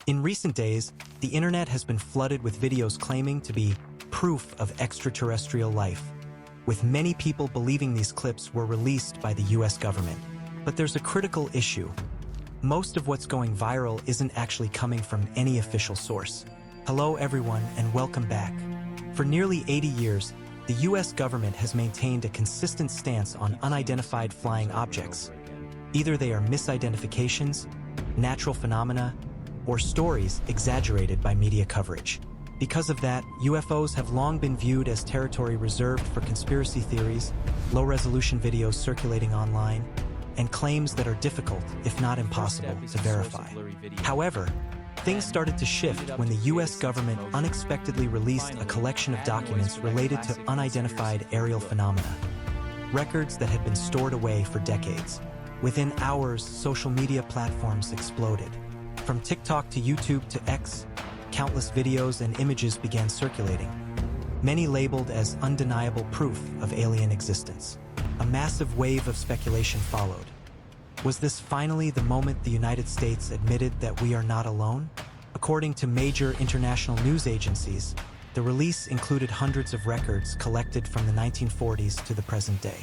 In recent days, the internet has been flooded with videos claiming to be proof of extraterrestrial life, with many people believing these clips were released by the US government. But there's a critical issue. Most of what's going viral isn't actually coming from any official source. Hello everyone and welcome back. For nearly 80 years, the US government has maintained a consistent stance on unidentified flying objects. Either they are misidentifications, natural phenomena, or stories exaggerated by media coverage. Because of that, UFOs have long been viewed as territory reserved for conspiracy theories, low-resolution videos circulating online, and claims that are difficult, if not impossible, to verify. However, things started to shift when the US government unexpectedly released a collection of documents related to unidentified aerial phenomena, records that had been stored away for decades. Within hours, social media platforms exploded. From TikTok to YouTube to X, countless videos and images began circulating, many labeled as undeniable proof of alien existence. A massive wave of speculation followed. Was this finally the moment the United States admitted that we are not alone? According to major international news agencies, the release included hundreds of records collected from the 1940s to the present day.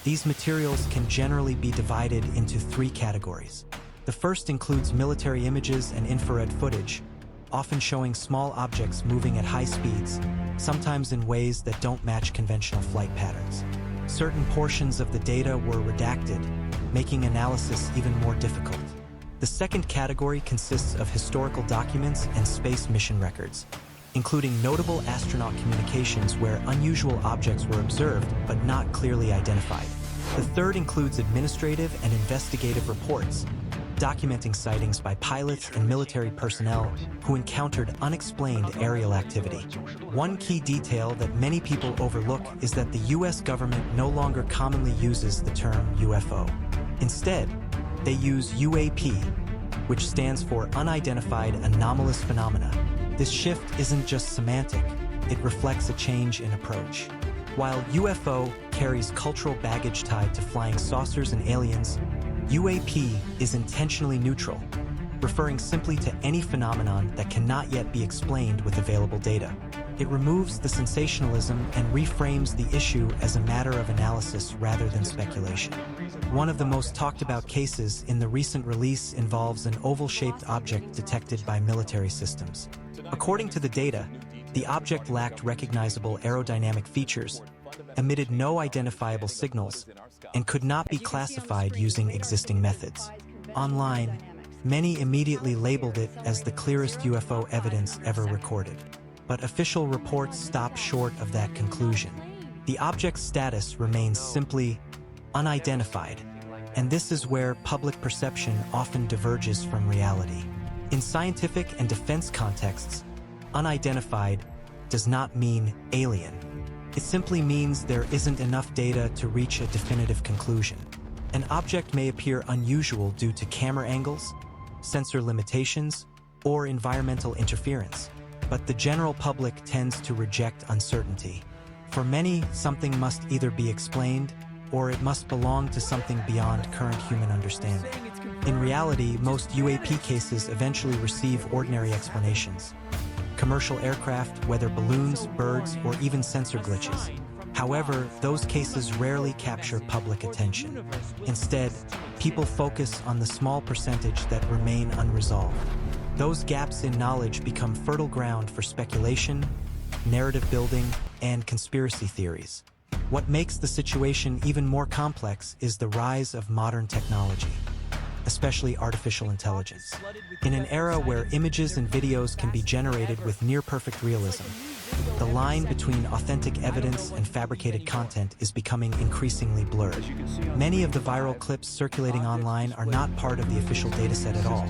These materials can generally be divided into three categories. The first includes military images and infrared footage, often showing small objects moving at high speeds, sometimes in ways that don't match conventional flight patterns. Certain portions of the data were redacted, making analysis even more difficult. The second category consists of historical documents and space mission records, including notable astronaut communications where unusual objects were observed but not clearly identified. The third includes administrative and investigative reports, documenting sightings by pilots and military personnel who encountered unexplained aerial activity. One key detail that many people overlook is that the US government no longer commonly uses the term UFO. Instead, they use UAP, which stands for Unidentified Anomalous Phenomena. This shift isn't just semantic, it reflects a change in approach. While UFO carries cultural baggage tied to flying saucers and aliens, UAP is intentionally neutral, referring simply to any phenomenon that cannot yet be explained with available data. It removes the sensationalism and reframes the issue as a matter of analysis rather than speculation. One of the most talked about cases in the recent release involves an oval-shaped object detected by military systems. According to the data, the object lacked recognizable aerodynamic features, emitted no identifiable signals, and could not be classified using existing methods. Online, many immediately labeled it as the clearest UFO evidence ever recorded. But official reports stopped short of that conclusion. The object's status remains simply unidentified, and this is where public perception often diverges from reality. In scientific and defense contexts, unidentified does not mean alien. It simply means there isn't enough data to reach a definitive conclusion. An object may appear unusual due to camera angles, sensor limitations, or environmental interference, but the general public tends to reject uncertainty. For many, something must either be explained or it must belong to something beyond current human understanding. In reality, most UAP cases eventually receive ordinary explanations. Commercial aircraft, whether balloons, birds, or even sensor glitches. However, those cases rarely capture public attention. Instead, people focus on the small percentage that remain unresolved. Those gaps in knowledge become fertile ground for speculation, narrative building, and conspiracy theories. What makes the situation even more complex is the rise of modern technology, especially artificial intelligence. In an era where images and videos can be generated with near-perfect realism, the line between authentic evidence and fabricated content is becoming increasingly blurred. Many of the viral clips circulating online are not part of the official dataset at all.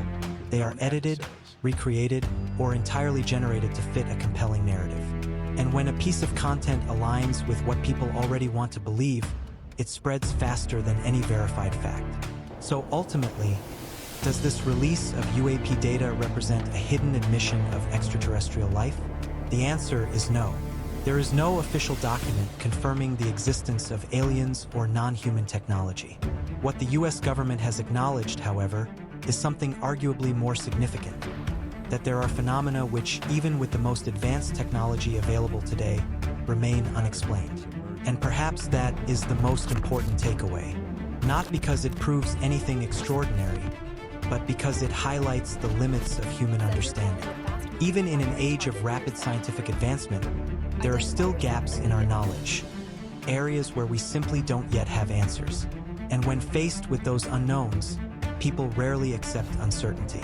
They are edited, recreated, or entirely generated to fit a compelling narrative. And when a piece of content aligns with what people already want to believe, it spreads faster than any verified fact. So ultimately, does this release of UAP data represent a hidden admission of extraterrestrial life? The answer is no. There is no official document confirming the existence of aliens or non-human technology. What the US government has acknowledged, however, is something arguably more significant: that there are phenomena which, even with the most advanced technology available today, remain unexplained. And perhaps that is the most important takeaway. Not because it proves anything extraordinary, but because it highlights the limits of human understanding. Even in an age of rapid scientific advancement, there are still gaps in our knowledge, areas where we simply don't yet have answers. And when faced with those unknowns, people rarely accept uncertainty.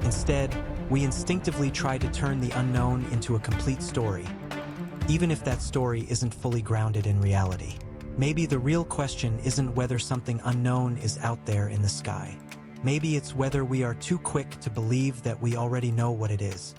Instead, we instinctively try to turn the unknown into a complete story, even if that story isn't fully grounded in reality. Maybe the real question isn't whether something unknown is out there in the sky. Maybe it's whether we are too quick to believe that we already know what it is.